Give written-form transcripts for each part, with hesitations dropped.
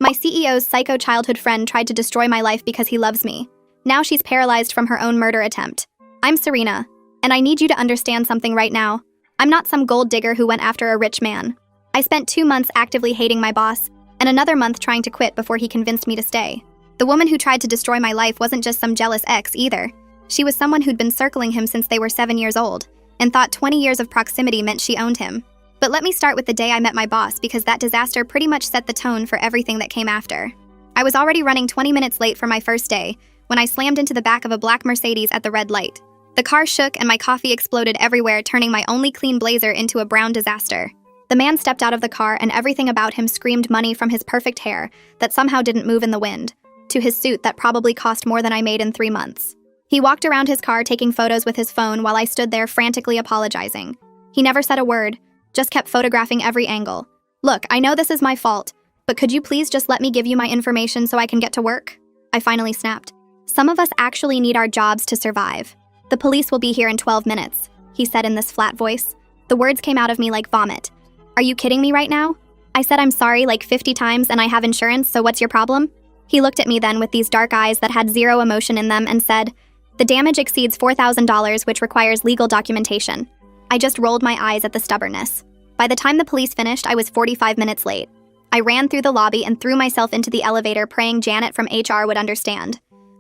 My CEO's psycho childhood friend tried to destroy my life because he loves me. Now she's paralyzed from her own murder attempt. I'm Serena, and I need you to understand something right now. I'm not some gold digger who went after a rich man. I spent 2 months actively hating my boss, and another month trying to quit before he convinced me to stay. The woman who tried to destroy my life wasn't just some jealous ex either. She was someone who'd been circling him since they were 7 years old, and thought 20 years of proximity meant she owned him. But let me start with the day I met my boss, because that disaster pretty much set the tone for everything that came after. I was already running 20 minutes late for my first day when I slammed into the back of a black Mercedes at the red light. The car shook and my coffee exploded everywhere, turning my only clean blazer into a brown disaster. The man stepped out of the car and everything about him screamed money, from his perfect hair that somehow didn't move in the wind, to his suit that probably cost more than I made in 3 months. He walked around his car taking photos with his phone while I stood there frantically apologizing. He never said a word, just kept photographing every angle. Look, I know this is my fault, but could you please just let me give you my information so I can get to work? I finally snapped. Some of us actually need our jobs to survive. The police will be here in 12 minutes, he said in this flat voice. The words came out of me like vomit. Are you kidding me right now? I said I'm sorry like 50 times and I have insurance, so what's your problem? He looked at me then with these dark eyes that had zero emotion in them and said, the damage exceeds $4,000, which requires legal documentation. I just rolled my eyes at the stubbornness. By the time the police finished, I was 45 minutes late. I ran through the lobby and threw myself into the elevator, praying Janet from HR would understand.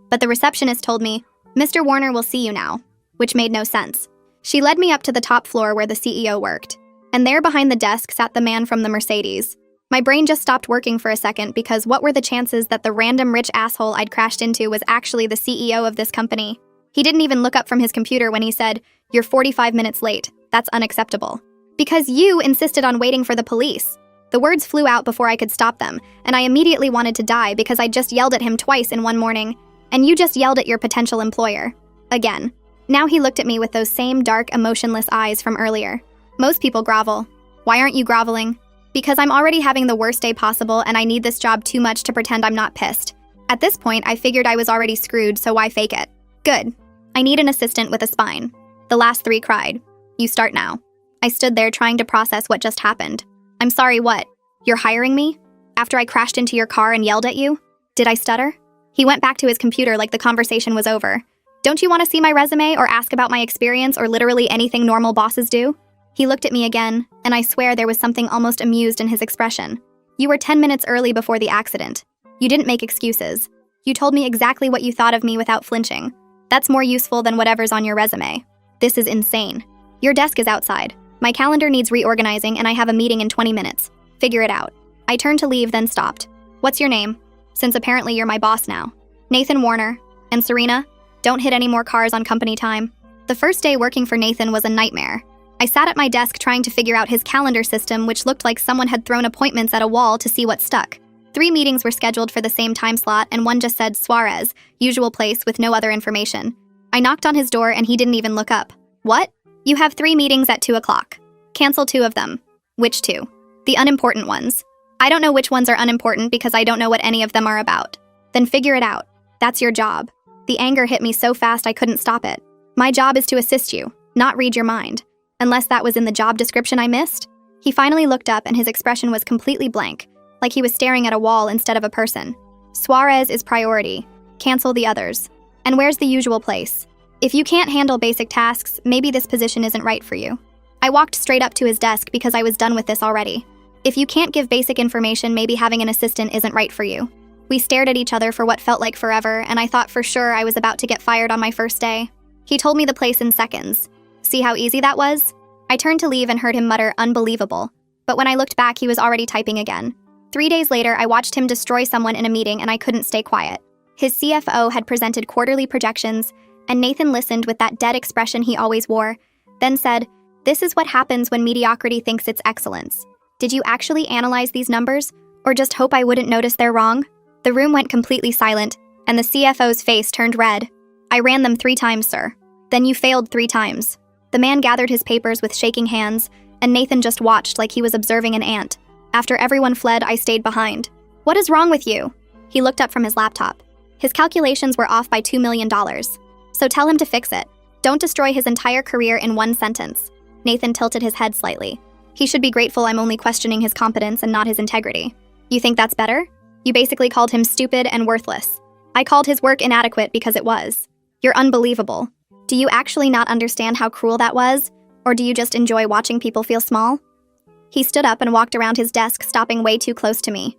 But the receptionist told me, Mr. Warner will see you now, which made no sense. She led me up to the top floor where the CEO worked. And there behind the desk sat the man from the Mercedes. My brain just stopped working for a second, because what were the chances that the random rich asshole I'd crashed into was actually the CEO of this company? He didn't even look up from his computer when he said, "You're 45 minutes late. That's unacceptable. Because you insisted on waiting for the police." The words flew out before I could stop them, and I immediately wanted to die because I just yelled at him twice in one morning, and you just yelled at your potential employer. Again. Now he looked at me with those same dark, emotionless eyes from earlier. Most people grovel. Why aren't you groveling? Because I'm already having the worst day possible and I need this job too much to pretend I'm not pissed. At this point, I figured I was already screwed, so why fake it? Good. I need an assistant with a spine. The last 3 cried. You start now. I stood there trying to process what just happened. I'm sorry, what? You're hiring me? After I crashed into your car and yelled at you? Did I stutter? He went back to his computer like the conversation was over. Don't you want to see my resume or ask about my experience or literally anything normal bosses do? He looked at me again, and I swear there was something almost amused in his expression. You were 10 minutes early before the accident. You didn't make excuses. You told me exactly what you thought of me without flinching. That's more useful than whatever's on your resume. This is insane. Your desk is outside. My calendar needs reorganizing and I have a meeting in 20 minutes. Figure it out. I turned to leave, then stopped. What's your name? Since apparently you're my boss now. Nathan Warner. And Serena? Don't hit any more cars on company time. The first day working for Nathan was a nightmare. I sat at my desk trying to figure out his calendar system, which looked like someone had thrown appointments at a wall to see what stuck. 3 meetings were scheduled for the same time slot, and one just said Suarez, usual place, with no other information. I knocked on his door and he didn't even look up. What? You have 3 meetings at 2 o'clock. Cancel 2 of them. Which 2? The unimportant ones. I don't know which ones are unimportant because I don't know what any of them are about. Then figure it out. That's your job. The anger hit me so fast I couldn't stop it. My job is to assist you, not read your mind. Unless that was in the job description I missed? He finally looked up and his expression was completely blank, like he was staring at a wall instead of a person. Suarez is priority. Cancel the others. And where's the usual place? If you can't handle basic tasks, maybe this position isn't right for you. I walked straight up to his desk because I was done with this already. If you can't give basic information, maybe having an assistant isn't right for you. We stared at each other for what felt like forever, and I thought for sure I was about to get fired on my first day. He told me the place in seconds. See how easy that was? I turned to leave and heard him mutter, "Unbelievable." But when I looked back, he was already typing again. 3 days later, I watched him destroy someone in a meeting and I couldn't stay quiet. His CFO had presented quarterly projections, and Nathan listened with that dead expression he always wore, then said, "This is what happens when mediocrity thinks it's excellence. Did you actually analyze these numbers, or just hope I wouldn't notice they're wrong?" The room went completely silent, and the CFO's face turned red. "I ran them 3 times, sir." "Then you failed 3 times. The man gathered his papers with shaking hands, and Nathan just watched like he was observing an ant. After everyone fled, I stayed behind. "What is wrong with you?" He looked up from his laptop. His calculations were off by $2 million. So tell him to fix it. Don't destroy his entire career in 1 sentence. Nathan tilted his head slightly. He should be grateful I'm only questioning his competence and not his integrity. You think that's better? You basically called him stupid and worthless. I called his work inadequate because it was. You're unbelievable. Do you actually not understand how cruel that was? Or do you just enjoy watching people feel small? He stood up and walked around his desk, stopping way too close to me.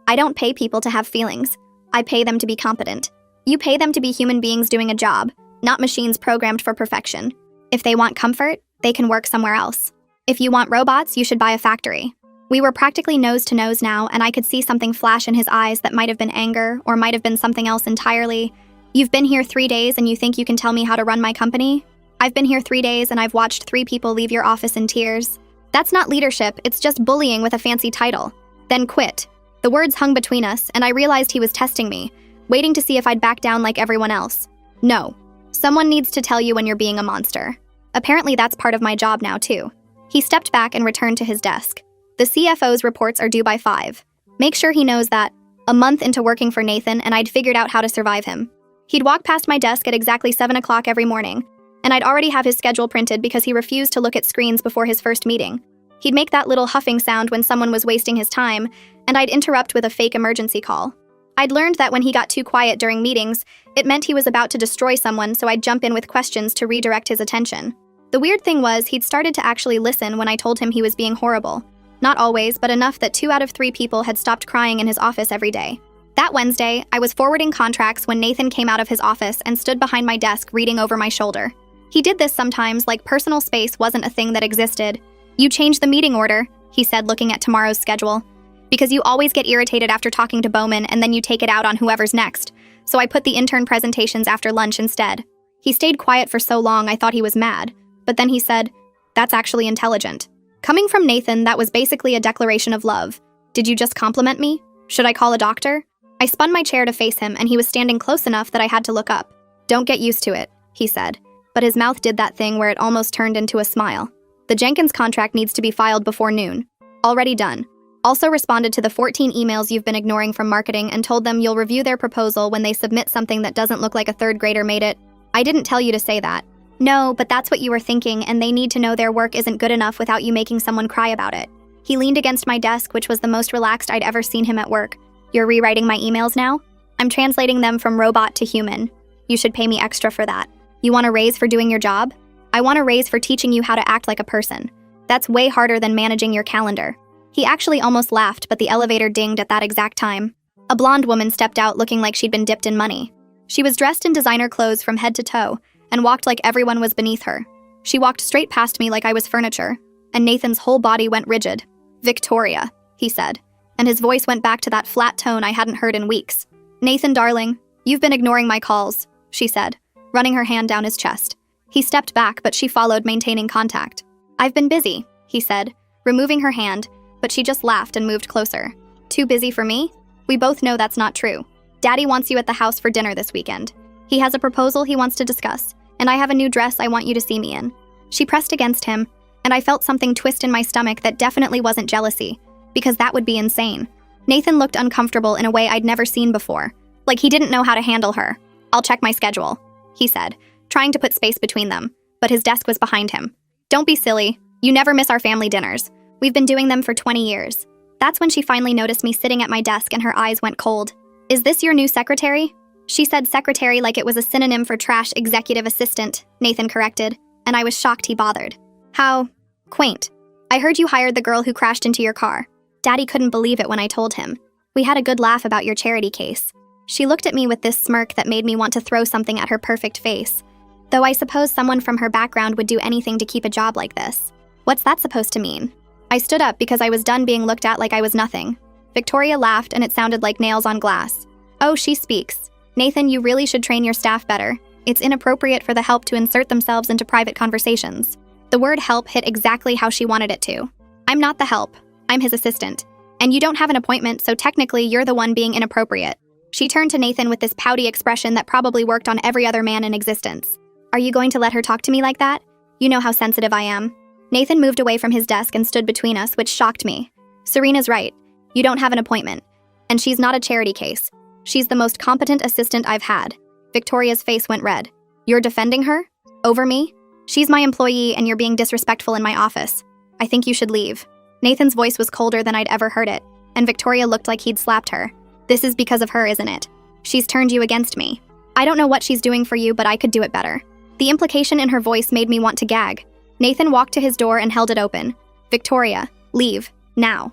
I don't pay people to have feelings. I pay them to be competent. You pay them to be human beings doing a job, not machines programmed for perfection. If they want comfort, they can work somewhere else. If you want robots, you should buy a factory. We were practically nose to nose now, and I could see something flash in his eyes that might have been anger or might have been something else entirely. You've been here 3 days and you think you can tell me how to run my company? I've been here 3 days and I've watched 3 people leave your office in tears. That's not leadership, it's just bullying with a fancy title. Then quit. The words hung between us, and I realized he was testing me, waiting to see if I'd back down like everyone else. No. Someone needs to tell you when you're being a monster. Apparently that's part of my job now too. He stepped back and returned to his desk. The CFO's reports are due by 5. Make sure he knows that. A month into working for Nathan, and I'd figured out how to survive him. He'd walk past my desk at exactly 7 o'clock every morning, and I'd already have his schedule printed because he refused to look at screens before his first meeting. He'd make that little huffing sound when someone was wasting his time, and I'd interrupt with a fake emergency call. I'd learned that when he got too quiet during meetings, it meant he was about to destroy someone, so I'd jump in with questions to redirect his attention. The weird thing was, he'd started to actually listen when I told him he was being horrible. Not always, but enough that 2 out of 3 people had stopped crying in his office every day. That Wednesday, I was forwarding contracts when Nathan came out of his office and stood behind my desk reading over my shoulder. He did this sometimes, like personal space wasn't a thing that existed. You changed the meeting order, he said, looking at tomorrow's schedule. Because you always get irritated after talking to Bowman and then you take it out on whoever's next. So I put the intern presentations after lunch instead. He stayed quiet for so long I thought he was mad. But then he said, "That's actually intelligent." Coming from Nathan, that was basically a declaration of love. Did you just compliment me? Should I call a doctor? I spun my chair to face him, and he was standing close enough that I had to look up. "Don't get used to it," he said. But his mouth did that thing where it almost turned into a smile. "The Jenkins contract needs to be filed before noon." Already done. Also responded to the 14 emails you've been ignoring from marketing and told them you'll review their proposal when they submit something that doesn't look like a 3rd grader made it. I didn't tell you to say that. No, but that's what you were thinking, and they need to know their work isn't good enough without you making someone cry about it. He leaned against my desk, which was the most relaxed I'd ever seen him at work. "You're rewriting my emails now? I'm translating them from robot to human. You should pay me extra for that. You want a raise for doing your job? I want a raise for teaching you how to act like a person. That's way harder than managing your calendar." He actually almost laughed, but the elevator dinged at that exact time. A blonde woman stepped out looking like she'd been dipped in money. She was dressed in designer clothes from head to toe, and walked like everyone was beneath her. She walked straight past me like I was furniture, and Nathan's whole body went rigid. "Victoria," he said, and his voice went back to that flat tone I hadn't heard in weeks. "Nathan, darling, you've been ignoring my calls," she said, running her hand down his chest. He stepped back, but she followed, maintaining contact. "I've been busy," he said, removing her hand, but she just laughed and moved closer. "Too busy for me? We both know that's not true. Daddy wants you at the house for dinner this weekend. He has a proposal he wants to discuss, and I have a new dress I want you to see me in." She pressed against him, and I felt something twist in my stomach that definitely wasn't jealousy, because that would be insane. Nathan looked uncomfortable in a way I'd never seen before, like he didn't know how to handle her. "I'll check my schedule," he said, trying to put space between them, but his desk was behind him. "Don't be silly. You never miss our family dinners. We've been doing them for 20 years. That's when she finally noticed me sitting at my desk and her eyes went cold. "Is this your new secretary?" She said secretary like it was a synonym for trash executive assistant, Nathan corrected, and I was shocked he bothered. "How quaint. I heard you hired the girl who crashed into your car." Daddy couldn't believe it when I told him. "We had a good laugh about your charity case." She looked at me with this smirk that made me want to throw something at her perfect face. Though I suppose someone from her background would do anything to keep a job like this. What's that supposed to mean? I stood up because I was done being looked at like I was nothing. Victoria laughed, and it sounded like nails on glass. "Oh, she speaks. Nathan, you really should train your staff better. It's inappropriate for the help to insert themselves into private conversations." The word help hit exactly how she wanted it to. "I'm not the help. I'm his assistant. And you don't have an appointment, so technically you're the one being inappropriate." She turned to Nathan with this pouty expression that probably worked on every other man in existence. "Are you going to let her talk to me like that? You know how sensitive I am." Nathan moved away from his desk and stood between us, which shocked me. "Serena's right. You don't have an appointment. And she's not a charity case. She's the most competent assistant I've had." Victoria's face went red. "You're defending her? Over me? She's my employee and you're being disrespectful in my office. I think you should leave." Nathan's voice was colder than I'd ever heard it, and Victoria looked like he'd slapped her. This is because of her, isn't it? She's turned you against me. I don't know what she's doing for you, but I could do it better. The implication in her voice made me want to gag. Nathan walked to his door and held it open. Victoria, leave, now.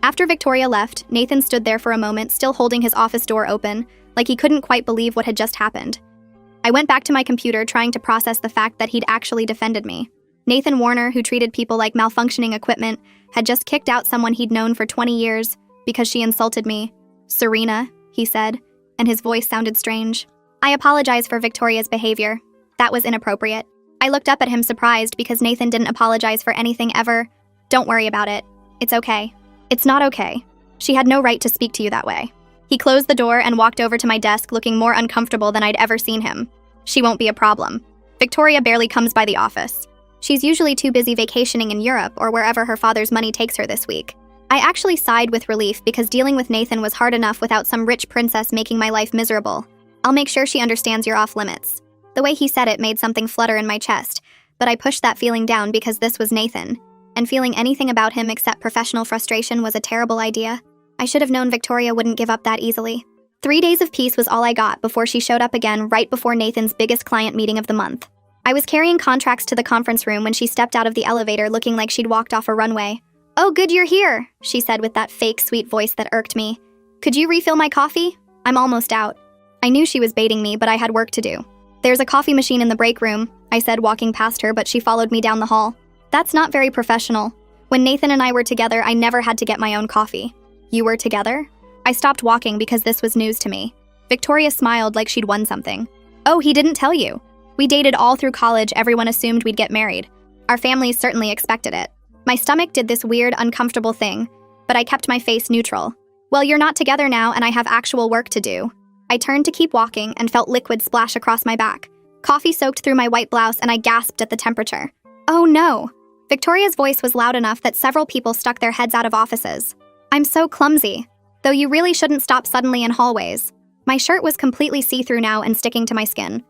After Victoria left, Nathan stood there for a moment, still holding his office door open, like he couldn't quite believe what had just happened. I went back to my computer trying to process the fact that he'd actually defended me. Nathan Warner, who treated people like malfunctioning equipment, had just kicked out someone he'd known for 20 years because she insulted me. Serena, he said, and his voice sounded strange. I apologize for Victoria's behavior. That was inappropriate. I looked up at him surprised because Nathan didn't apologize for anything ever. Don't worry about it. It's okay. It's not okay. She had no right to speak to you that way. He closed the door and walked over to my desk looking more uncomfortable than I'd ever seen him. She won't be a problem. Victoria barely comes by the office. She's usually too busy vacationing in Europe or wherever her father's money takes her this week. I actually sighed with relief because dealing with Nathan was hard enough without some rich princess making my life miserable. I'll make sure she understands you're off limits. The way he said it made something flutter in my chest, but I pushed that feeling down because this was Nathan, and feeling anything about him except professional frustration was a terrible idea. I should have known Victoria wouldn't give up that easily. 3 days of peace was all I got before she showed up again right before Nathan's biggest client meeting of the month. I was carrying contracts to the conference room when she stepped out of the elevator looking like she'd walked off a runway. "Oh, good you're here," she said with that fake sweet voice that irked me. "Could you refill my coffee? I'm almost out." I knew she was baiting me, but I had work to do. "There's a coffee machine in the break room," I said, walking past her, but she followed me down the hall. "That's not very professional. When Nathan and I were together, I never had to get my own coffee." "You were together?" I stopped walking because this was news to me. Victoria smiled like she'd won something. "Oh, he didn't tell you. We dated all through college. Everyone assumed we'd get married. Our families certainly expected it." My stomach did this weird, uncomfortable thing, but I kept my face neutral. "Well, you're not together now, and I have actual work to do." I turned to keep walking and felt liquid splash across my back. Coffee soaked through my white blouse, and I gasped at the temperature. "Oh no!" Victoria's voice was loud enough that several people stuck their heads out of offices. "I'm so clumsy. Though you really shouldn't stop suddenly in hallways." My shirt was completely see-through now and sticking to my skin.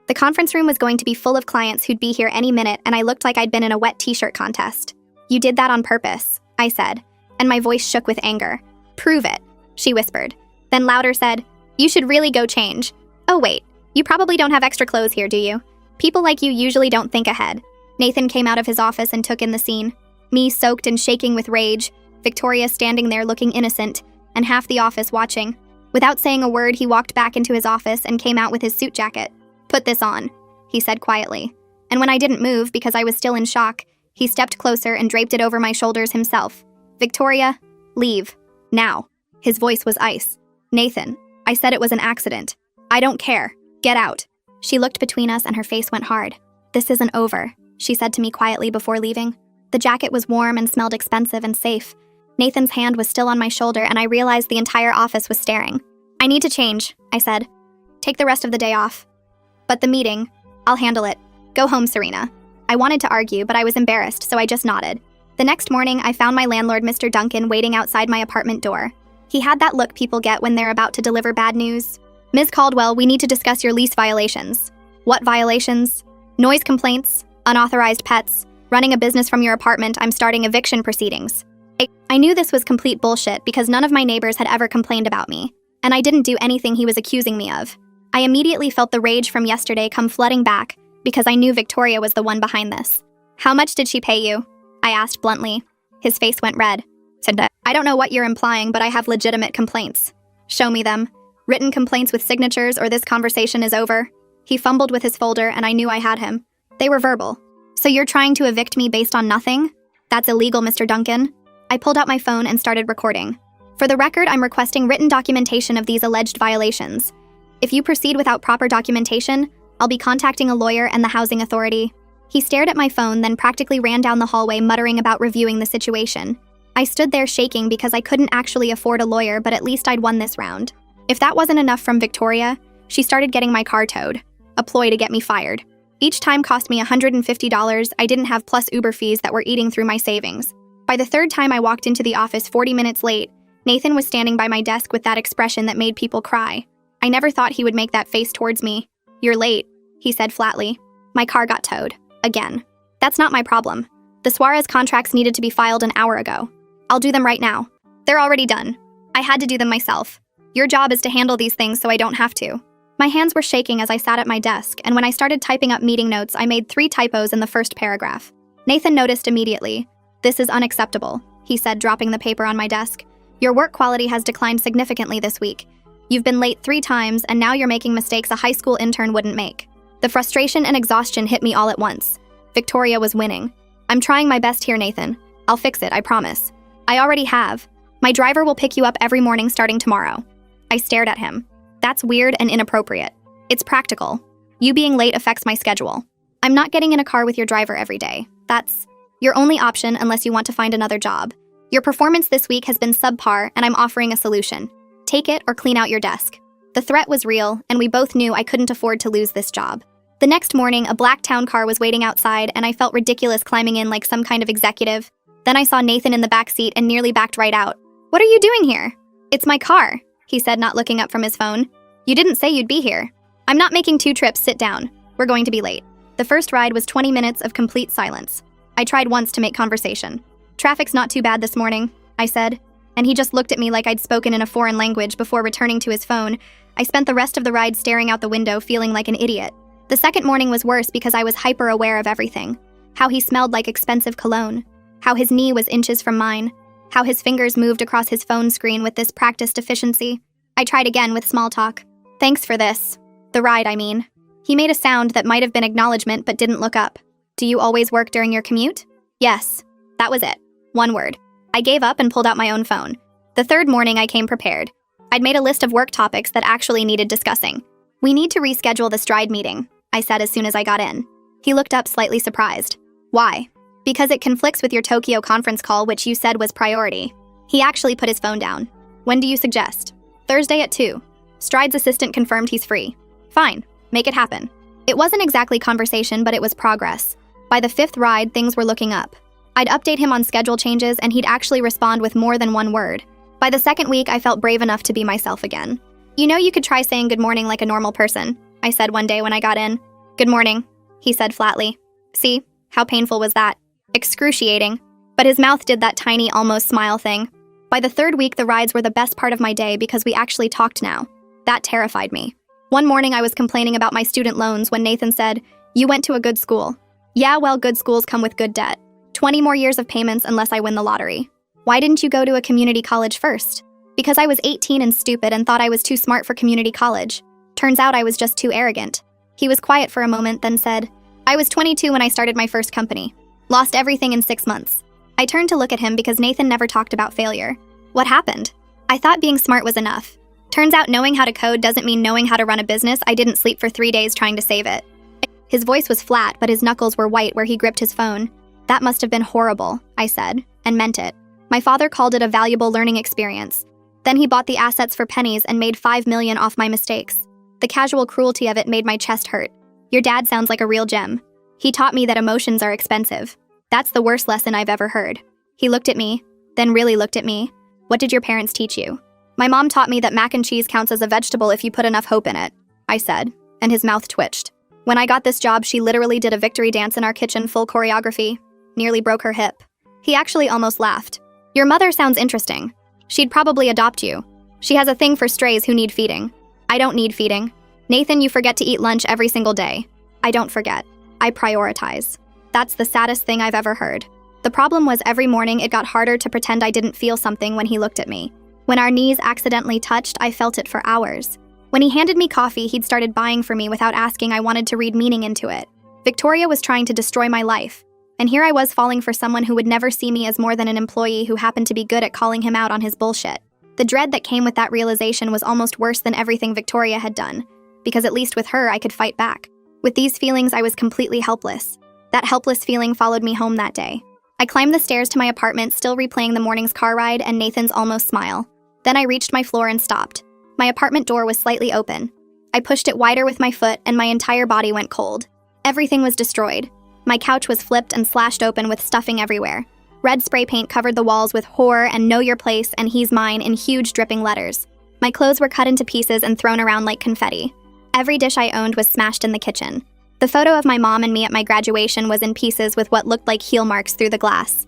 The conference room was going to be full of clients who'd be here any minute, and I looked like I'd been in a wet t-shirt contest. "You did that on purpose," I said, and my voice shook with anger. "Prove it," she whispered. Then louder said, "You should really go change. Oh wait, you probably don't have extra clothes here, do you? People like you usually don't think ahead." Nathan came out of his office and took in the scene. Me soaked and shaking with rage, Victoria standing there looking innocent, and half the office watching. Without saying a word, he walked back into his office and came out with his suit jacket. "Put this on," he said quietly. And when I didn't move because I was still in shock, he stepped closer and draped it over my shoulders himself. "Victoria, leave. Now." His voice was ice. "Nathan, I said it was an accident. I don't care. Get out." She looked between us and her face went hard. "This isn't over," she said to me quietly before leaving. The jacket was warm and smelled expensive and safe. Nathan's hand was still on my shoulder, and I realized the entire office was staring. "I need to change," I said. "Take the rest of the day off." "But the meeting, I'll handle it. Go home, Serena." I wanted to argue, but I was embarrassed, so I just nodded. The next morning, I found my landlord, Mr. Duncan, waiting outside my apartment door. He had that look people get when they're about to deliver bad news. "Ms. Caldwell, we need to discuss your lease violations." "What violations?" "Noise complaints, unauthorized pets, running a business from your apartment. I'm starting eviction proceedings." I knew this was complete bullshit because none of my neighbors had ever complained about me, and I didn't do anything he was accusing me of. I immediately felt the rage from yesterday come flooding back because I knew Victoria was the one behind this. "How much did she pay you?" I asked bluntly. His face went red. "I don't know what you're implying, but I have legitimate complaints." "Show me them. Written complaints with signatures, or this conversation is over." He fumbled with his folder, and I knew I had him. "They were verbal." "So you're trying to evict me based on nothing?" "That's illegal, Mr. Duncan." I pulled out my phone and started recording. "For the record, I'm requesting written documentation of these alleged violations. If you proceed without proper documentation, I'll be contacting a lawyer and the housing authority." He stared at my phone, then practically ran down the hallway muttering about reviewing the situation. I stood there shaking because I couldn't actually afford a lawyer, but at least I'd won this round. If that wasn't enough from Victoria, she started getting my car towed, a ploy to get me fired. Each time cost me $150. I didn't have plus Uber fees that were eating through my savings. By the third time I walked into the office 40 minutes late, Nathan was standing by my desk with that expression that made people cry. I never thought he would make that face towards me. "You're late," he said flatly. My car got towed. Again. "That's not my problem. The Suarez contracts needed to be filed an hour ago. I'll do them right now." "They're already done." I I had to do them myself. Your job is to handle these things so I don't have to. My hands were shaking as I sat at my desk, and when I started typing up meeting notes, I made 3 typos in the first paragraph. Nathan noticed immediately. "This is unacceptable," he said, dropping the paper on my desk. "Your work quality has declined significantly this week. You've been late 3 times, and now you're making mistakes a high school intern wouldn't make." The frustration and exhaustion hit me all at once. Victoria was winning. "I'm trying my best here, Nathan. I'll fix it, I promise." "I already have. My driver will pick you up every morning starting tomorrow." I stared at him. "That's weird and inappropriate. It's practical. You being late affects my schedule. I'm not getting in a car with your driver every day. That's your only option unless you want to find another job. Your performance this week has been subpar, and I'm offering a solution. Take it or clean out your desk." The threat was real, and we both knew I couldn't afford to lose this job. The next morning, a black town car was waiting outside, and I felt ridiculous climbing in like some kind of executive. Then I saw Nathan in the back seat and nearly backed right out. "What are you doing here?" "It's my car," he said, not looking up from his phone. "You didn't say you'd be here." "I'm not making 2 trips, sit down. We're going to be late." The first ride was 20 minutes of complete silence. I tried once to make conversation. "Traffic's not too bad this morning," I said, and he just looked at me like I'd spoken in a foreign language before returning to his phone. I spent the rest of the ride staring out the window, feeling like an idiot. The second morning was worse because I was hyper-aware of everything. How he smelled like expensive cologne. How his knee was inches from mine. How his fingers moved across his phone screen with this practiced efficiency. I tried again with small talk. "Thanks for this. The ride, I mean." He made a sound that might have been acknowledgement but didn't look up. "Do you always work during your commute?" "Yes." That was it. 1 word. I gave up and pulled out my own phone. The third morning I came prepared. I'd made a list of work topics that actually needed discussing. "We need to reschedule the Stride meeting," I said as soon as I got in. He looked up slightly surprised. "Why?" "Because it conflicts with your Tokyo conference call, which you said was priority." He actually put his phone down. "When do you suggest?" "Thursday at 2. Stride's assistant confirmed he's free." "Fine. Make it happen." It wasn't exactly conversation, but it was progress. By the 5th ride, things were looking up. I'd update him on schedule changes, and he'd actually respond with more than 1 word. By the 2nd week, I felt brave enough to be myself again. "You know, you could try saying good morning like a normal person," I said one day when I got in. "Good morning," he said flatly. "See? How painful was that?" Excruciating. But his mouth did that tiny, almost smile thing. By the 3rd week, the rides were the best part of my day because we actually talked now. That terrified me. One morning, I was complaining about my student loans when Nathan said, "You went to a good school." "Yeah, well, good schools come with good debt. 20 more years of payments unless I win the lottery." "Why didn't you go to a community college first?" "Because I was 18 and stupid and thought I was too smart for community college. Turns out I was just too arrogant." He was quiet for a moment, then said, "I was 22 when I started my first company. Lost everything in 6 months." I turned to look at him because Nathan never talked about failure. "What happened?" "I thought being smart was enough. Turns out knowing how to code doesn't mean knowing how to run a business. I didn't sleep for 3 days trying to save it." His voice was flat, but his knuckles were white where he gripped his phone. "That must have been horrible," I said, and meant it. "My father called it a valuable learning experience. Then he bought the assets for pennies and made $5 million off my mistakes. The casual cruelty of it made my chest hurt. Your dad sounds like a real gem. He taught me that emotions are expensive. That's the worst lesson I've ever heard." He looked at me, then really looked at me. "What did your parents teach you?" "My mom taught me that mac and cheese counts as a vegetable if you put enough hope in it," I said, and his mouth twitched. "When I got this job, she literally did a victory dance in our kitchen, full choreography. Nearly broke her hip." He actually almost laughed. "Your mother sounds interesting. She'd probably adopt you. She has a thing for strays who need feeding." "I don't need feeding. Nathan, you forget to eat lunch every single day." "I don't forget. I prioritize." That's the saddest thing I've ever heard. The problem was every morning it got harder to pretend I didn't feel something when he looked at me. When our knees accidentally touched, I felt it for hours. When he handed me coffee, he'd started buying for me without asking. I wanted to read meaning into it. Victoria was trying to destroy my life. And here I was falling for someone who would never see me as more than an employee who happened to be good at calling him out on his bullshit. The dread that came with that realization was almost worse than everything Victoria had done, because at least with her I could fight back. With these feelings, I was completely helpless. That helpless feeling followed me home that day. I climbed the stairs to my apartment, still replaying the morning's car ride and Nathan's almost smile. Then I reached my floor and stopped. My apartment door was slightly open. I pushed it wider with my foot and my entire body went cold. Everything was destroyed. My couch was flipped and slashed open with stuffing everywhere. Red spray paint covered the walls with horror and "Know Your Place" and "He's Mine" in huge dripping letters. My clothes were cut into pieces and thrown around like confetti. Every dish I owned was smashed in the kitchen. The photo of my mom and me at my graduation was in pieces with what looked like heel marks through the glass.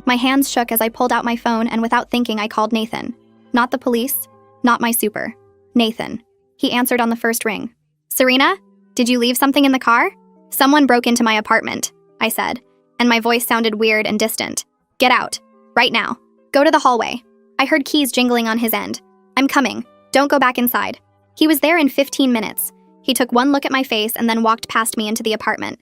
My hands shook as I pulled out my phone and without thinking I called Nathan. Not the police, not my super. Nathan. He answered on the first ring. Serena, did you leave something in the car? Someone broke into my apartment, I said, and my voice sounded weird and distant. Get out. Right now. Go to the hallway. I heard keys jingling on his end. I'm coming. Don't go back inside. He was there in 15 minutes. He took one look at my face and then walked past me into the apartment.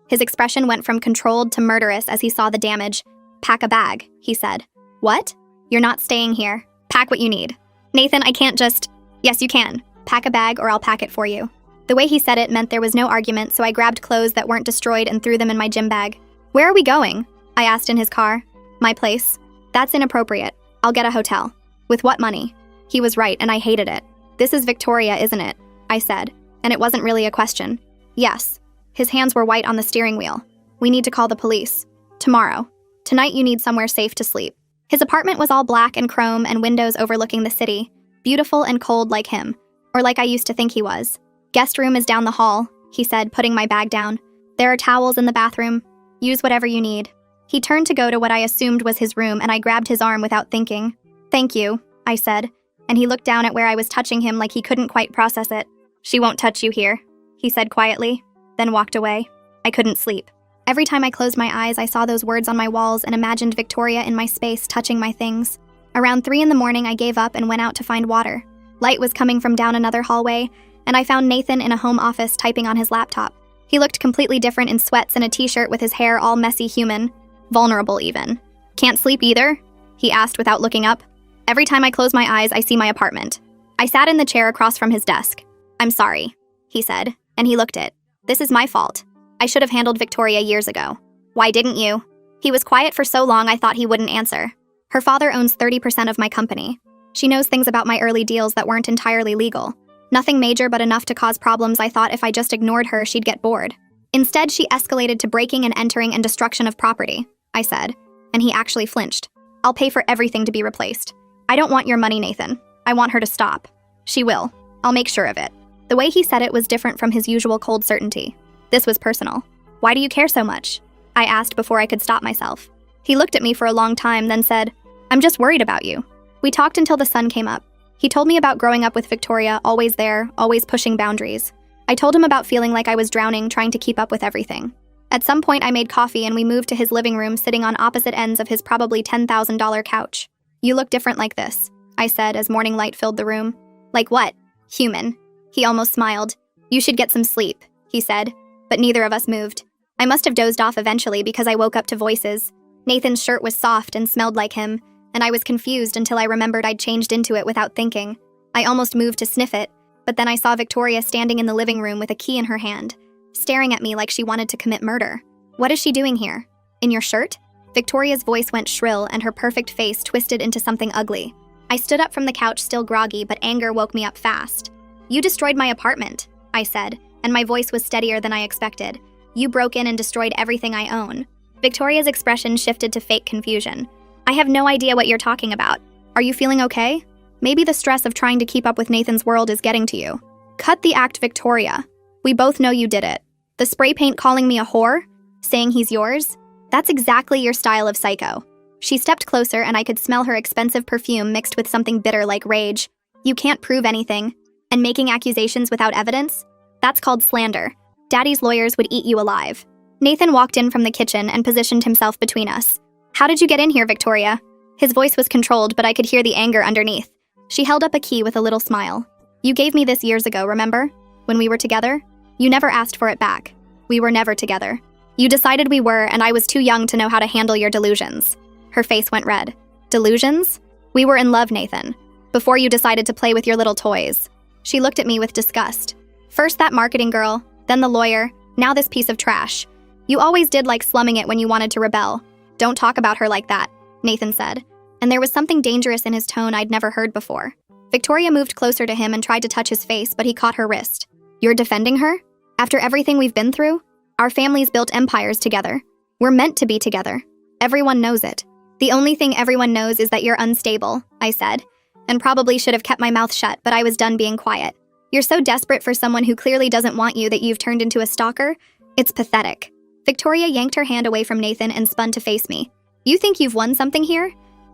His expression went from controlled to murderous as he saw the damage. Pack a bag, he said. What? You're not staying here. Pack what you need. Nathan, I can't just... Yes, you can. Pack a bag or I'll pack it for you. The way he said it meant there was no argument, so I grabbed clothes that weren't destroyed and threw them in my gym bag. Where are we going? I asked in his car. My place. That's inappropriate. I'll get a hotel. With what money? He was right, and I hated it. This is Victoria, isn't it? I said, and it wasn't really a question. Yes. His hands were white on the steering wheel. We need to call the police. Tomorrow. Tonight you need somewhere safe to sleep. His apartment was all black and chrome and windows overlooking the city. Beautiful and cold like him. Or like I used to think he was. Guest room is down the hall, he said, putting my bag down. There are towels in the bathroom. Use whatever you need. He turned to go to what I assumed was his room, and I grabbed his arm without thinking. Thank you, I said, and he looked down at where I was touching him like he couldn't quite process it. She won't touch you here, he said quietly, then walked away. I couldn't sleep. Every time I closed my eyes, I saw those words on my walls and imagined Victoria in my space touching my things. Around 3 a.m, I gave up and went out to find water. Light was coming from down another hallway, and I found Nathan in a home office typing on his laptop. He looked completely different in sweats and a t-shirt with his hair all messy human. Vulnerable even. Can't sleep either? He asked without looking up. Every time I close my eyes, I see my apartment. I sat in the chair across from his desk. I'm sorry, he said, and he looked it. This is my fault. I should have handled Victoria years ago. Why didn't you? He was quiet for so long I thought he wouldn't answer. Her father owns 30% of my company. She knows things about my early deals that weren't entirely legal. Nothing major but enough to cause problems. I thought if I just ignored her, she'd get bored. Instead, she escalated to breaking and entering and destruction of property, I said, and he actually flinched. I'll pay for everything to be replaced. I don't want your money, Nathan. I want her to stop. She will. I'll make sure of it. The way he said it was different from his usual cold certainty. This was personal. Why do you care so much? I asked before I could stop myself. He looked at me for a long time, then said, I'm just worried about you. We talked until the sun came up. He told me about growing up with Victoria, always there, always pushing boundaries. I told him about feeling like I was drowning, trying to keep up with everything. At some point, I made coffee and we moved to his living room, sitting on opposite ends of his probably $10,000 couch. You look different like this, I said as morning light filled the room. Like what? Human. He almost smiled. You should get some sleep, he said, but neither of us moved. I must have dozed off eventually because I woke up to voices. Nathan's shirt was soft and smelled like him, and I was confused until I remembered I'd changed into it without thinking. I almost moved to sniff it, but then I saw Victoria standing in the living room with a key in her hand, staring at me like she wanted to commit murder. What is she doing here? In your shirt? Victoria's voice went shrill and her perfect face twisted into something ugly. I stood up from the couch still groggy, but anger woke me up fast. You destroyed my apartment, I said, and my voice was steadier than I expected. You broke in and destroyed everything I own. Victoria's expression shifted to fake confusion. I have no idea what you're talking about. Are you feeling okay? Maybe the stress of trying to keep up with Nathan's world is getting to you. Cut the act, Victoria. We both know you did it. The spray paint calling me a whore? Saying he's yours? That's exactly your style of psycho. She stepped closer and I could smell her expensive perfume mixed with something bitter like rage. You can't prove anything. And making accusations without evidence? That's called slander. Daddy's lawyers would eat you alive. Nathan walked in from the kitchen and positioned himself between us. How did you get in here, Victoria? His voice was controlled, but I could hear the anger underneath. She held up a key with a little smile. You gave me this years ago, remember? When we were together? You never asked for it back. We were never together. You decided we were, and I was too young to know how to handle your delusions. Her face went red. Delusions? We were in love, Nathan. Before you decided to play with your little toys. She looked at me with disgust. First that marketing girl, then the lawyer, now this piece of trash. You always did like slumming it when you wanted to rebel. Don't talk about her like that, Nathan said, and there was something dangerous in his tone I'd never heard before. Victoria moved closer to him and tried to touch his face, but he caught her wrist. You're defending her? After everything we've been through? Our families built empires together. We're meant to be together. Everyone knows it. The only thing everyone knows is that you're unstable, I said, and probably should have kept my mouth shut, but I was done being quiet. You're so desperate for someone who clearly doesn't want you that you've turned into a stalker? It's pathetic. Victoria yanked her hand away from Nathan and spun to face me. You think you've won something here?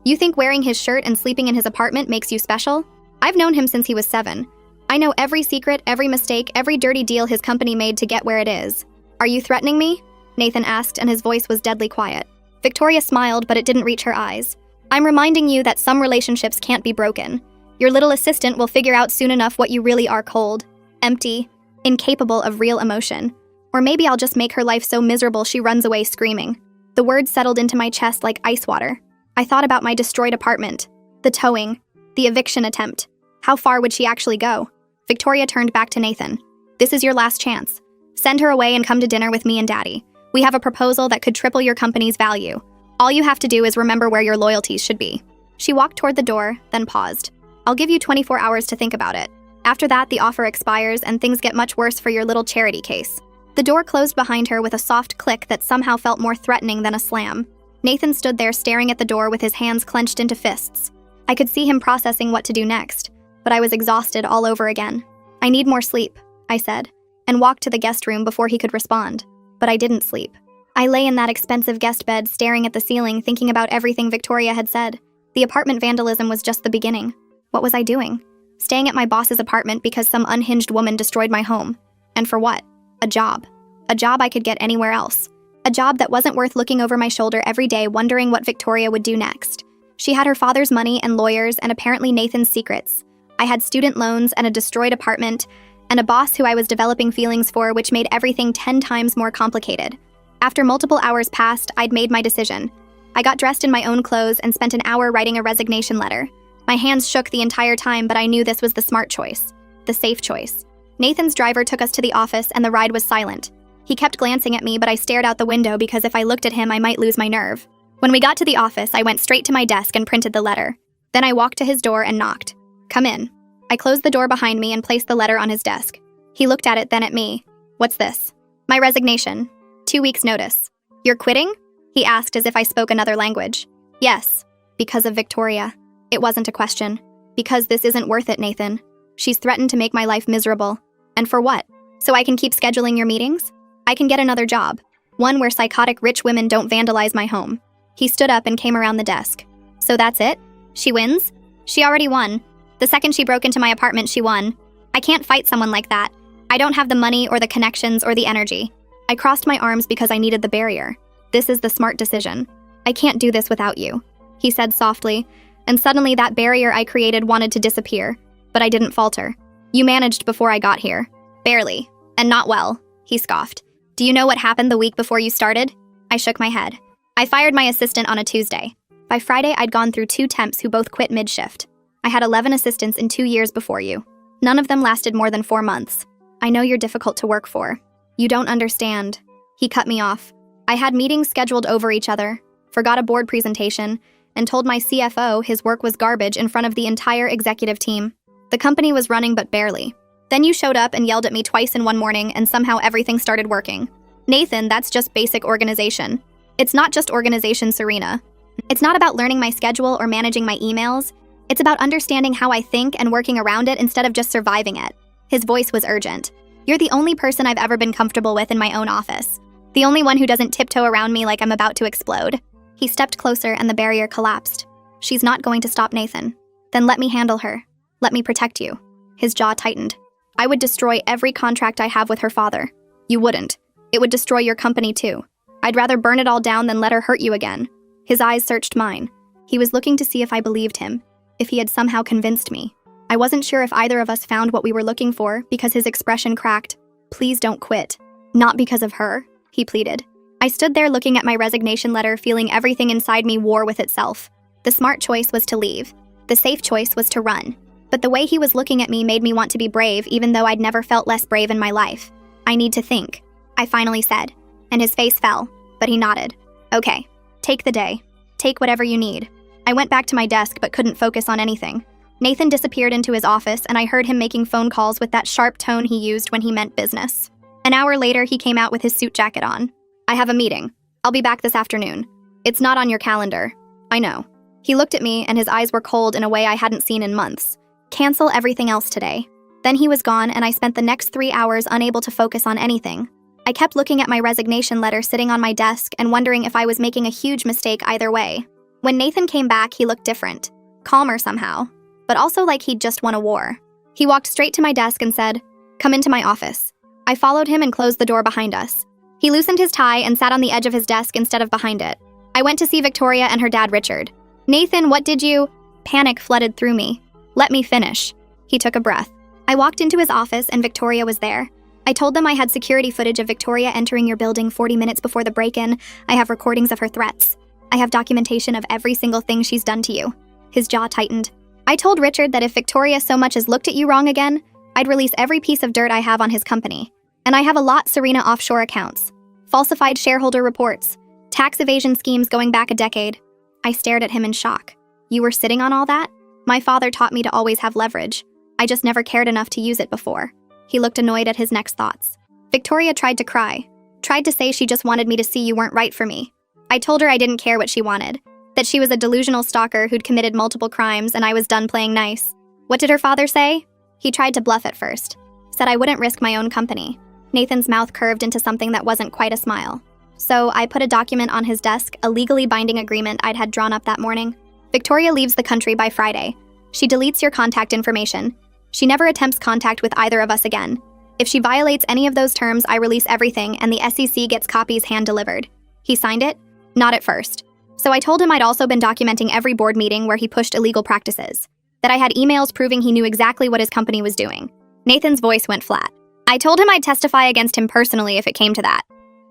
You think wearing his shirt and sleeping in his apartment makes you special? I've known him since he was 7. I know every secret, every mistake, every dirty deal his company made to get where it is. Are you threatening me? Nathan asked, and his voice was deadly quiet. Victoria smiled, but it didn't reach her eyes. I'm reminding you that some relationships can't be broken. Your little assistant will figure out soon enough what you really are: cold, empty, incapable of real emotion. Or maybe I'll just make her life so miserable she runs away screaming. The words settled into my chest like ice water. I thought about my destroyed apartment, the towing, the eviction attempt. How far would she actually go? Victoria turned back to Nathan. This is your last chance. Send her away and come to dinner with me and Daddy. We have a proposal that could triple your company's value. All you have to do is remember where your loyalties should be. She walked toward the door, then paused. I'll give you 24 hours to think about it. After that, the offer expires and things get much worse for your little charity case. The door closed behind her with a soft click that somehow felt more threatening than a slam. Nathan stood there staring at the door with his hands clenched into fists. I could see him processing what to do next, but I was exhausted all over again. I need more sleep, I said, and walked to the guest room before he could respond. But I didn't sleep. I lay in that expensive guest bed staring at the ceiling, thinking about everything Victoria had said. The apartment vandalism was just the beginning. What was I doing? Staying at my boss's apartment because some unhinged woman destroyed my home. And for what? A job. A job I could get anywhere else. A job that wasn't worth looking over my shoulder every day wondering what Victoria would do next. She had her father's money and lawyers and apparently Nathan's secrets. I had student loans and a destroyed apartment and a boss who I was developing feelings for, which made everything 10 times more complicated. After multiple hours passed, I'd made my decision. I got dressed in my own clothes and spent an hour writing a resignation letter. My hands shook the entire time, but I knew this was the smart choice, the safe choice. Nathan's driver took us to the office and the ride was silent. He kept glancing at me, but I stared out the window because if I looked at him, I might lose my nerve. When we got to the office, I went straight to my desk and printed the letter. Then I walked to his door and knocked. Come in. I closed the door behind me and placed the letter on his desk. He looked at it, then at me. What's this? My resignation. 2 weeks' notice. You're quitting? He asked as if I spoke another language. Yes. Because of Victoria. It wasn't a question. Because this isn't worth it, Nathan. She's threatened to make my life miserable. And for what? So I can keep scheduling your meetings? I can get another job. One where psychotic rich women don't vandalize my home. He stood up and came around the desk. So that's it? She wins? She already won. The second she broke into my apartment, she won. I can't fight someone like that. I don't have the money or the connections or the energy. I crossed my arms because I needed the barrier. This is the smart decision. I can't do this without you, he said softly, and suddenly that barrier I created wanted to disappear, but I didn't falter. You managed before I got here. Barely. And not well, he scoffed. Do you know what happened the week before you started? I shook my head. I fired my assistant on a Tuesday. By Friday, I'd gone through 2 temps who both quit mid-shift. I had 11 assistants in 2 years before you. None of them lasted more than 4 months. I know you're difficult to work for. You don't understand. He cut me off. I had meetings scheduled over each other, forgot a board presentation, and told my CFO his work was garbage in front of the entire executive team. The company was running but barely. Then you showed up and yelled at me twice in one morning and somehow everything started working. Nathan, that's just basic organization. It's not just organization, Serena. It's not about learning my schedule or managing my emails. It's about understanding how I think and working around it instead of just surviving it. His voice was urgent. You're the only person I've ever been comfortable with in my own office. The only one who doesn't tiptoe around me like I'm about to explode. He stepped closer and the barrier collapsed. She's not going to stop Nathan. Then let me handle her. Let me protect you. His jaw tightened. I would destroy every contract I have with her father. You wouldn't. It would destroy your company too. I'd rather burn it all down than let her hurt you again. His eyes searched mine. He was looking to see if I believed him, if he had somehow convinced me. I wasn't sure if either of us found what we were looking for because his expression cracked. Please don't quit. Not because of her, he pleaded. I stood there looking at my resignation letter, feeling everything inside me war with itself. The smart choice was to leave. The safe choice was to run. But the way he was looking at me made me want to be brave, even though I'd never felt less brave in my life. I need to think, I finally said, and his face fell, but he nodded. Okay, take the day. Take whatever you need. I went back to my desk but couldn't focus on anything. Nathan disappeared into his office and I heard him making phone calls with that sharp tone he used when he meant business. An hour later, he came out with his suit jacket on. I have a meeting. I'll be back this afternoon. It's not on your calendar. I know. He looked at me and his eyes were cold in a way I hadn't seen in months. Cancel everything else today. Then he was gone and I spent the next 3 hours unable to focus on anything. I kept looking at my resignation letter sitting on my desk and wondering if I was making a huge mistake either way. When Nathan came back, he looked different, calmer somehow, but also like he'd just won a war. He walked straight to my desk and said, "Come into my office." I followed him and closed the door behind us. He loosened his tie and sat on the edge of his desk instead of behind it. I went to see Victoria and her dad, Richard. "Nathan, what did you—" Panic flooded through me. "Let me finish." He took a breath. I walked into his office and Victoria was there. I told them I had security footage of Victoria entering your building 40 minutes before the break-in. I have recordings of her threats. I have documentation of every single thing she's done to you. His jaw tightened. I told Richard that if Victoria so much as looked at you wrong again, I'd release every piece of dirt I have on his company. And I have a lot Serena offshore accounts, falsified shareholder reports, tax evasion schemes going back a decade. I stared at him in shock. You were sitting on all that? My father taught me to always have leverage. I just never cared enough to use it before. He looked annoyed at his next thoughts. Victoria tried to cry, tried to say she just wanted me to see you weren't right for me. I told her I didn't care what she wanted, that she was a delusional stalker who'd committed multiple crimes and I was done playing nice. What did her father say? He tried to bluff at first, said I wouldn't risk my own company. Nathan's mouth curved into something that wasn't quite a smile. So I put a document on his desk, a legally binding agreement I'd had drawn up that morning. Victoria leaves the country by Friday. She deletes your contact information. She never attempts contact with either of us again. If she violates any of those terms, I release everything and the SEC gets copies hand-delivered. He signed it? Not at first. So I told him I'd also been documenting every board meeting where he pushed illegal practices, that I had emails proving he knew exactly what his company was doing. Nathan's voice went flat. I told him I'd testify against him personally if it came to that.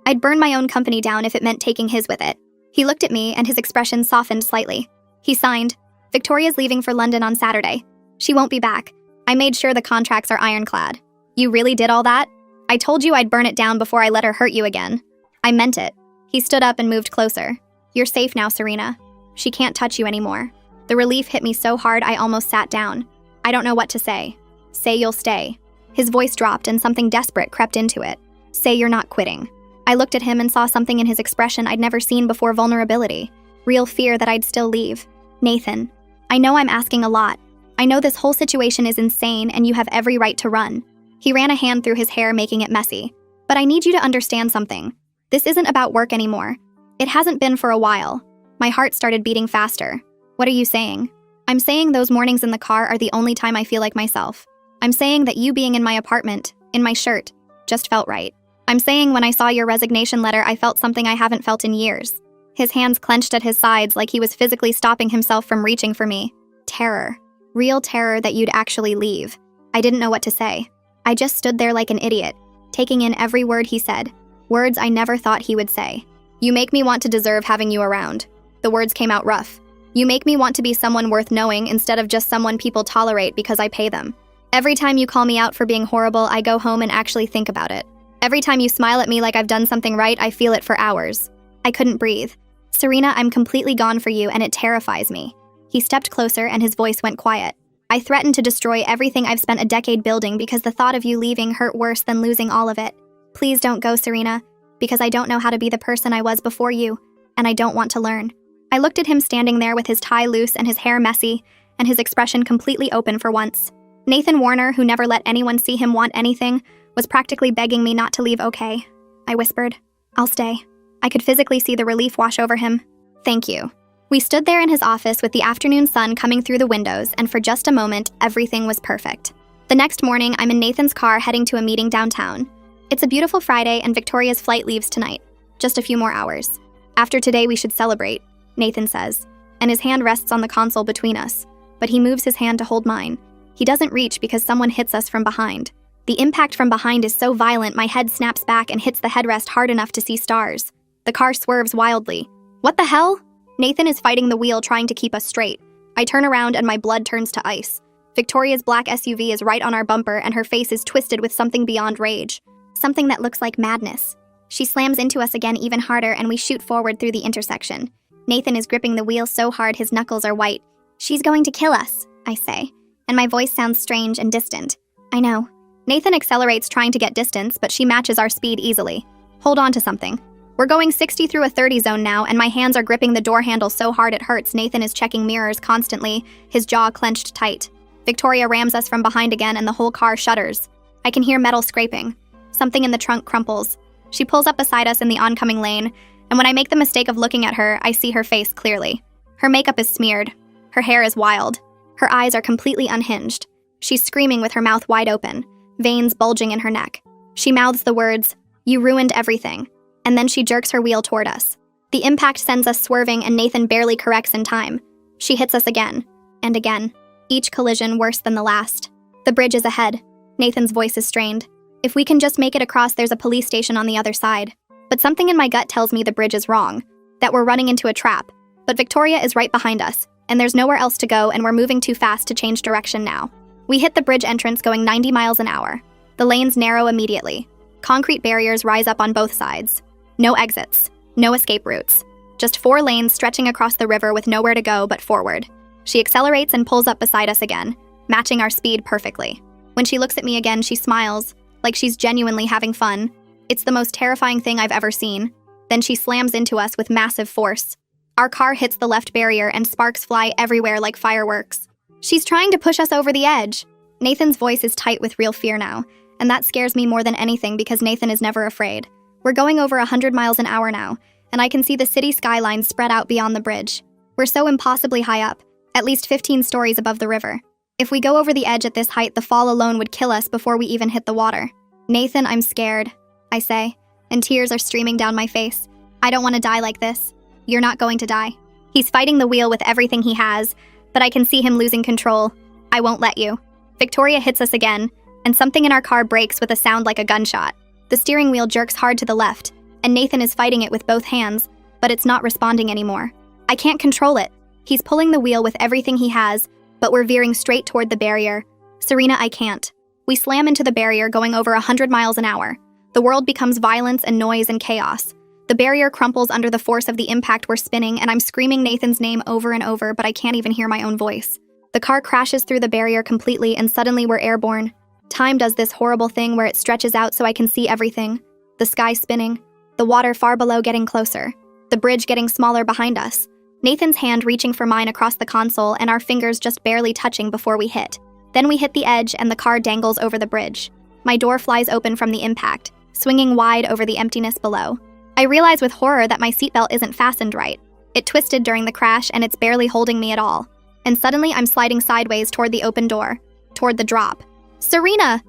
I'd burn my own company down if it meant taking his with it. He looked at me and his expression softened slightly. He signed. Victoria's leaving for London on Saturday. She won't be back. I made sure the contracts are ironclad. You really did all that? I told you I'd burn it down before I let her hurt you again. I meant it. He stood up and moved closer. You're safe now, Serena. She can't touch you anymore. The relief hit me so hard I almost sat down. I don't know what to say. Say you'll stay. His voice dropped and something desperate crept into it. Say you're not quitting. I looked at him and saw something in his expression I'd never seen before: vulnerability. Real fear that I'd still leave. Nathan, I know I'm asking a lot. I know this whole situation is insane and you have every right to run. He ran a hand through his hair, making it messy. But I need you to understand something. This isn't about work anymore. It hasn't been for a while. My heart started beating faster. What are you saying? I'm saying those mornings in the car are the only time I feel like myself. I'm saying that you being in my apartment, in my shirt, just felt right. I'm saying when I saw your resignation letter, I felt something I haven't felt in years. His hands clenched at his sides like he was physically stopping himself from reaching for me. Terror. Real terror that you'd actually leave. I didn't know what to say. I just stood there like an idiot, taking in every word he said. Words I never thought he would say. You make me want to deserve having you around. The words came out rough. You make me want to be someone worth knowing instead of just someone people tolerate because I pay them. Every time you call me out for being horrible, I go home and actually think about it. Every time you smile at me like I've done something right, I feel it for hours. I couldn't breathe. Serena, I'm completely gone for you and it terrifies me. He stepped closer and his voice went quiet. I threatened to destroy everything I've spent a decade building because the thought of you leaving hurt worse than losing all of it. Please don't go, Serena, because I don't know how to be the person I was before you, and I don't want to learn. I looked at him standing there with his tie loose and his hair messy, and his expression completely open for once. Nathan Warner, who never let anyone see him want anything, was practically begging me not to leave. Okay, I whispered. I'll stay. I could physically see the relief wash over him. Thank you. We stood there in his office with the afternoon sun coming through the windows, and for just a moment, everything was perfect. The next morning, I'm in Nathan's car heading to a meeting downtown. It's a beautiful Friday, and Victoria's flight leaves tonight. Just a few more hours. After today, we should celebrate, Nathan says, and his hand rests on the console between us, but he moves his hand to hold mine. He doesn't reach because someone hits us from behind. The impact from behind is so violent, my head snaps back and hits the headrest hard enough to see stars. The car swerves wildly. What the hell? Nathan is fighting the wheel, trying to keep us straight. I turn around and my blood turns to ice. Victoria's black SUV is right on our bumper and her face is twisted with something beyond rage. Something that looks like madness. She slams into us again even harder and we shoot forward through the intersection. Nathan is gripping the wheel so hard his knuckles are white. She's going to kill us, I say, and my voice sounds strange and distant. I know. Nathan accelerates trying to get distance, but she matches our speed easily. Hold on to something. We're going 60 through a 30 zone now, and my hands are gripping the door handle so hard it hurts. Nathan is checking mirrors constantly, his jaw clenched tight. Victoria rams us from behind again, and the whole car shudders. I can hear metal scraping. Something in the trunk crumples. She pulls up beside us in the oncoming lane, and when I make the mistake of looking at her, I see her face clearly. Her makeup is smeared. Her hair is wild. Her eyes are completely unhinged. She's screaming with her mouth wide open, veins bulging in her neck. She mouths the words, "You ruined everything," and then she jerks her wheel toward us. The impact sends us swerving and Nathan barely corrects in time. She hits us again, and again, each collision worse than the last. The bridge is ahead. Nathan's voice is strained. If we can just make it across, there's a police station on the other side. But something in my gut tells me the bridge is wrong, that we're running into a trap. But Victoria is right behind us, and there's nowhere else to go, and we're moving too fast to change direction now. We hit the bridge entrance going 90 miles an hour. The lanes narrow immediately. Concrete barriers rise up on both sides. No exits, no escape routes. Just 4 lanes stretching across the river with nowhere to go but forward. She accelerates and pulls up beside us again, matching our speed perfectly. When she looks at me again, she smiles, like she's genuinely having fun. It's the most terrifying thing I've ever seen. Then she slams into us with massive force. Our car hits the left barrier and sparks fly everywhere like fireworks. She's trying to push us over the edge. Nathan's voice is tight with real fear now, and that scares me more than anything because Nathan is never afraid. We're going over 100 miles an hour now, and I can see the city skyline spread out beyond the bridge. We're so impossibly high up, at least 15 stories above the river. If we go over the edge at this height, the fall alone would kill us before we even hit the water. "Nathan, I'm scared," I say, and tears are streaming down my face. "I don't want to die like this." "You're not going to die." He's fighting the wheel with everything he has, but I can see him losing control. "I won't let you." Victoria hits us again, and something in our car breaks with a sound like a gunshot. The steering wheel jerks hard to the left, and Nathan is fighting it with both hands, but it's not responding anymore. I can't control it. He's pulling the wheel with everything he has, but we're veering straight toward the barrier. "Serena, I can't." We slam into the barrier going over 100 miles an hour. The world becomes violence and noise and chaos. The barrier crumples under the force of the impact we're spinning, and I'm screaming Nathan's name over and over, but I can't even hear my own voice. The car crashes through the barrier completely, and suddenly we're airborne. Time does this horrible thing where it stretches out so I can see everything. The sky spinning, the water far below getting closer, the bridge getting smaller behind us. Nathan's hand reaching for mine across the console, and our fingers just barely touching before we hit. Then we hit the edge, and the car dangles over the bridge. My door flies open from the impact, swinging wide over the emptiness below. I realize with horror that my seatbelt isn't fastened right. It twisted during the crash, and it's barely holding me at all. And suddenly I'm sliding sideways toward the open door, toward the drop. "Serena!"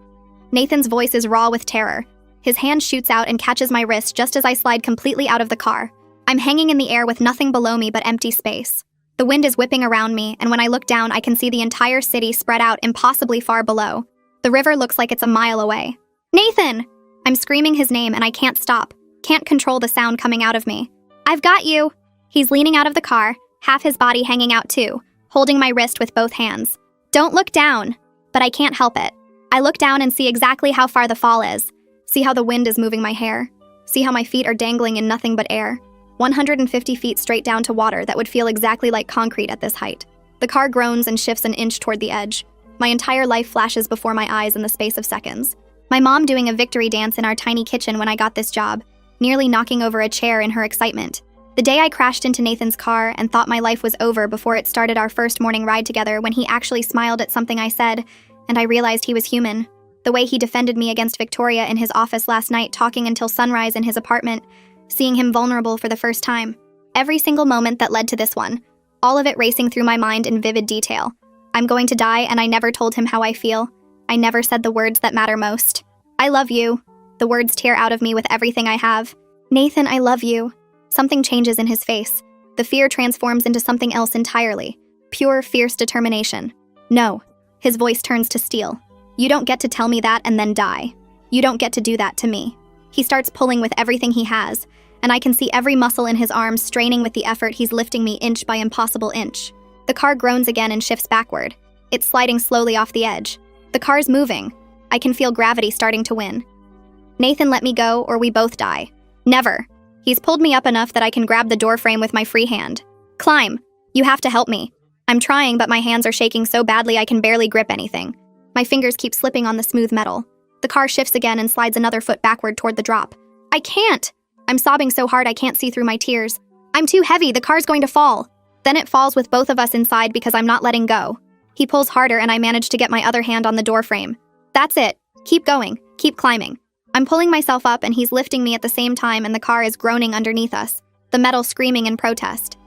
Nathan's voice is raw with terror. His hand shoots out and catches my wrist just as I slide completely out of the car. I'm hanging in the air with nothing below me but empty space. The wind is whipping around me, and when I look down, I can see the entire city spread out impossibly far below. The river looks like it's a mile away. "Nathan!" I'm screaming his name, and I can't stop. Can't control the sound coming out of me. "I've got you!" He's leaning out of the car, half his body hanging out too, holding my wrist with both hands. "Don't look down!" But I can't help it. I look down and see exactly how far the fall is. See how the wind is moving my hair. See how my feet are dangling in nothing but air. 150 feet straight down to water that would feel exactly like concrete at this height. The car groans and shifts an inch toward the edge. My entire life flashes before my eyes in the space of seconds. My mom doing a victory dance in our tiny kitchen when I got this job, nearly knocking over a chair in her excitement. The day I crashed into Nathan's car and thought my life was over before it started our first morning ride together, when he actually smiled at something I said, and I realized he was human. The way he defended me against Victoria in his office last night, talking until sunrise in his apartment, seeing him vulnerable for the first time. Every single moment that led to this one, all of it racing through my mind in vivid detail. I'm going to die, and I never told him how I feel. I never said the words that matter most. "I love you." The words tear out of me with everything I have. "Nathan, I love you." Something changes in his face. The fear transforms into something else entirely. Pure, fierce determination. "No." His voice turns to steel. "You don't get to tell me that and then die. You don't get to do that to me." He starts pulling with everything he has, and I can see every muscle in his arms straining with the effort he's lifting me inch by impossible inch. The car groans again and shifts backward. It's sliding slowly off the edge. The car's moving. I can feel gravity starting to win. "Nathan, let me go, or we both die." "Never." He's pulled me up enough that I can grab the doorframe with my free hand. "Climb. You have to help me." I'm trying, but my hands are shaking so badly I can barely grip anything. My fingers keep slipping on the smooth metal. The car shifts again and slides another foot backward toward the drop. "I can't!" I'm sobbing so hard I can't see through my tears. "I'm too heavy, the car's going to fall." Then it falls with both of us inside because I'm not letting go. He pulls harder and I manage to get my other hand on the doorframe. "That's it. Keep going. Keep climbing." I'm pulling myself up and he's lifting me at the same time, and the car is groaning underneath us, the metal screaming in protest.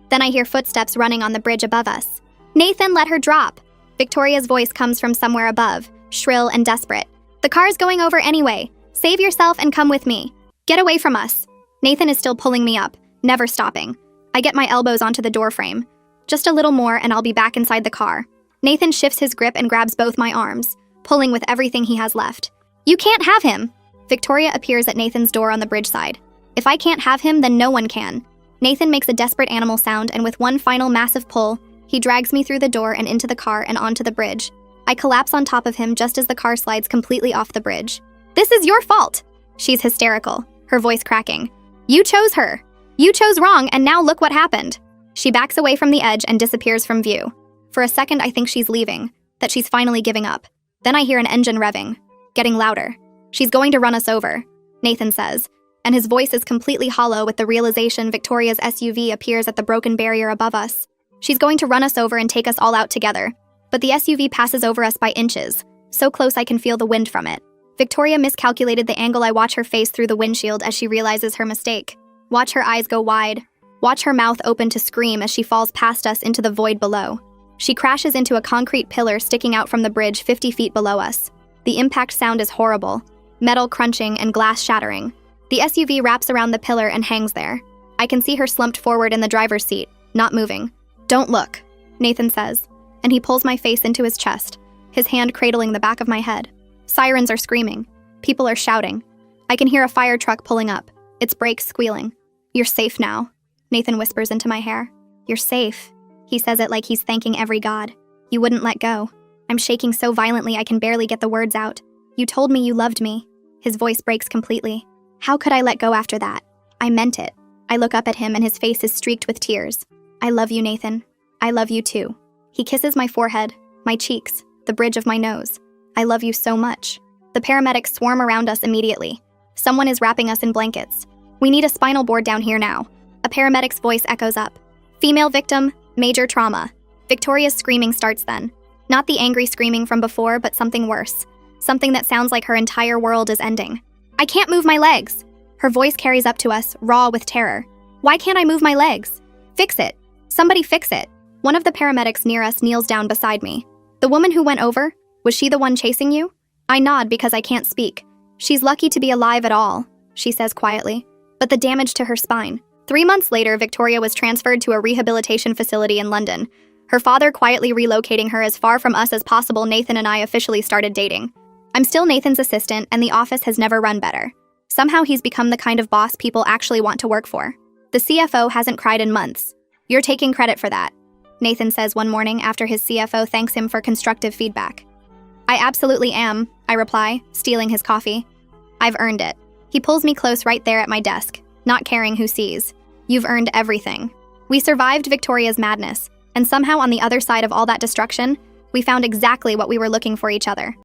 Then I hear footsteps running on the bridge above us. Nathan, let her drop. Victoria's voice comes from somewhere above, shrill and desperate. The car's going over anyway. Save yourself and come with me. Get away from us. Nathan is still pulling me up, never stopping. I get my elbows onto the door frame. Just a little more and I'll be back inside the car. Nathan shifts his grip and grabs both my arms, pulling with everything he has left. You can't have him! Victoria appears at Nathan's door on the bridge side. If I can't have him, then no one can. Nathan makes a desperate animal sound, and with one final massive pull, he drags me through the door and into the car and onto the bridge. I collapse on top of him just as the car slides completely off the bridge. This is your fault! She's hysterical, her voice cracking. You chose her! You chose wrong, and now look what happened! She backs away from the edge and disappears from view. For a second, I think she's leaving, that she's finally giving up. Then I hear an engine revving, getting louder. She's going to run us over, Nathan says, and his voice is completely hollow with the realization Victoria's SUV appears at the broken barrier above us. She's going to run us over and take us all out together. But the SUV passes over us by inches, so close I can feel the wind from it. Victoria miscalculated the angle. I watch her face through the windshield as she realizes her mistake. Watch her eyes go wide. Watch her mouth open to scream as she falls past us into the void below. She crashes into a concrete pillar sticking out from the bridge 50 feet below us. The impact sound is horrible, metal crunching and glass shattering. The SUV wraps around the pillar and hangs there. I can see her slumped forward in the driver's seat, not moving. Don't look, Nathan says, and he pulls my face into his chest, his hand cradling the back of my head. Sirens are screaming. People are shouting. I can hear a fire truck pulling up, its brakes squealing. You're safe now, Nathan whispers into my hair. You're safe. He says it like he's thanking every god. You wouldn't let go. I'm shaking so violently I can barely get the words out. You told me you loved me. His voice breaks completely. How could I let go after that? I meant it. I look up at him and his face is streaked with tears. I love you, Nathan. I love you too. He kisses my forehead, my cheeks, the bridge of my nose. I love you so much. The paramedics swarm around us immediately. Someone is wrapping us in blankets. We need a spinal board down here now. A paramedic's voice echoes up. Female victim, major trauma. Victoria's screaming starts then. Not the angry screaming from before, but something worse. Something that sounds like her entire world is ending. I can't move my legs. Her voice carries up to us, raw with terror. Why can't I move my legs? Fix it. Somebody fix it. One of the paramedics near us kneels down beside me. The woman who went over, was she the one chasing you? I nod because I can't speak. She's lucky to be alive at all, she says quietly. But the damage to her spine. 3 months later, Victoria was transferred to a rehabilitation facility in London. Her father quietly relocating her as far from us as possible. Nathan and I officially started dating. I'm still Nathan's assistant, and the office has never run better. Somehow he's become the kind of boss people actually want to work for. The CFO hasn't cried in months. You're taking credit for that, Nathan says one morning after his CFO thanks him for constructive feedback. I absolutely am, I reply, stealing his coffee. I've earned it. He pulls me close right there at my desk, not caring who sees. You've earned everything. We survived Victoria's madness, and somehow on the other side of all that destruction, we found exactly what we were looking for each other.